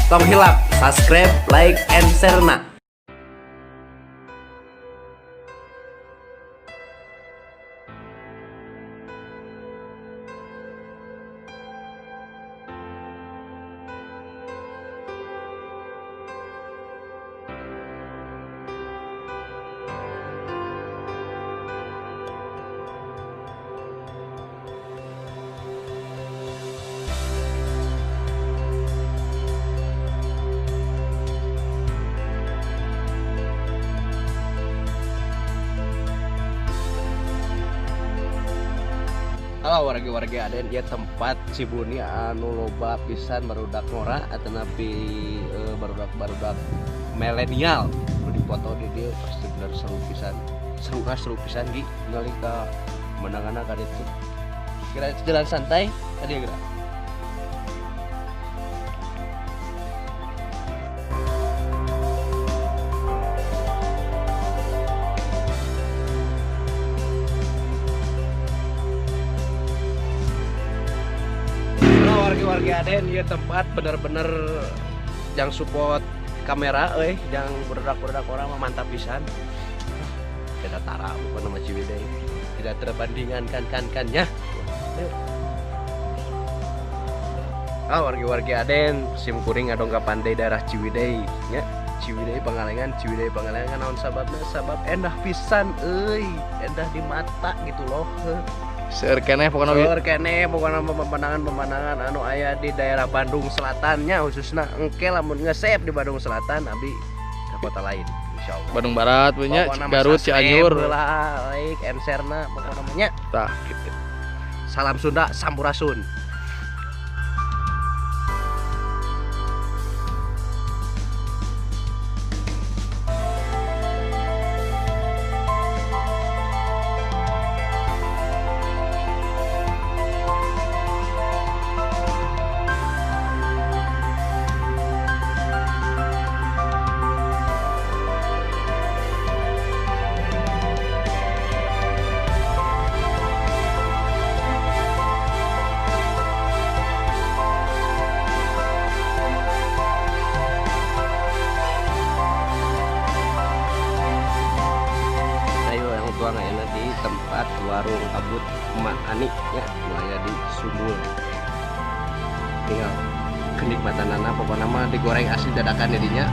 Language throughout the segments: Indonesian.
Tong hilap, subscribe, like, and share na. Halo warga-warga Aden, ya tempat Cibuni anu loba pisan barudak ngora atau napi barudak milenial di foto di dia pasti bener seru pisan gi ngali ka menangana ka ditu kira jalan santai tadi kira. Warga Aden, ya tempat bener-bener yang support kamera, yang berdak orang mantap pisan. Tidak tara bukan nama Ciwidey, tidak terbandingan kan-nya. Warga Aden, sim kuring adong ka pandai daerah Ciwidey, nya. Ciwidey Pangalengan naon sababna? Sabab endah pisan, endah di mata gitu loh. Seur keneh pokona pemandangan anu aya di daerah Bandung Selatannya khususnya engke lamun nge-save di Bandung Selatan abi ke kota lain insyaallah. Bandung Barat punya Garut Cianjur lah like and share na pokona namanya tah gitu. Salam Sunda Sampurasun. Enak di tempat warung kabut Mak Ani ya, mulai di Sumbul. Tinggal kenikmatan anak pokoknya nama digoreng asli dadakan jadinya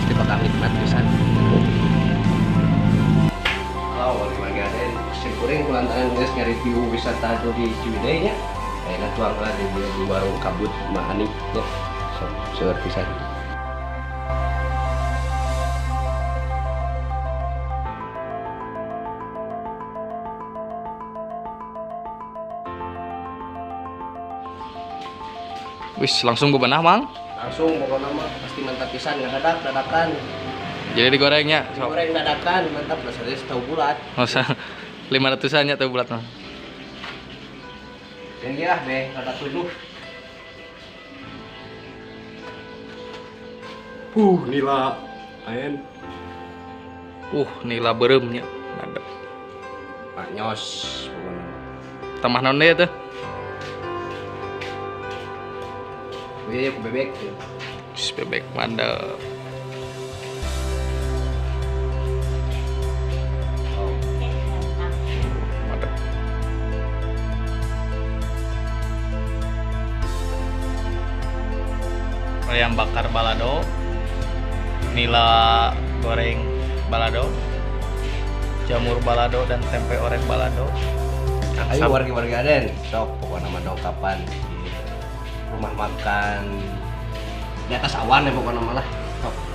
pasti bakal nikmat pisan. Halo warga Aden, sim kuring kulantaran geus nge-review wisata di Ciwidey nya. Enak tuang lah di warung kabut Mak Ani ya. Seueur pisan. Wis langsung bebenah mang. Langsung pokoknya mah pasti mantap pisan dadakan. Jadi digorengnya sok. Goreng dadakan mantap lah serius tahu bulat. Masa 500-an nya tahu bulat mah. Yang ya be ada 7. Nila ayen. Nila beureum nya. Ngadep. Pak Nyos pokoknya. Tamah naon deui teh? Bebek. Bebek mantap. Mantap. Ayam bakar balado, nila goreng balado, jamur balado dan tempe orek balado. Ayo warga Aden, sok pokoknya nama dong kapan di rumah makan di atas awan ya pokoknya malah. Sok.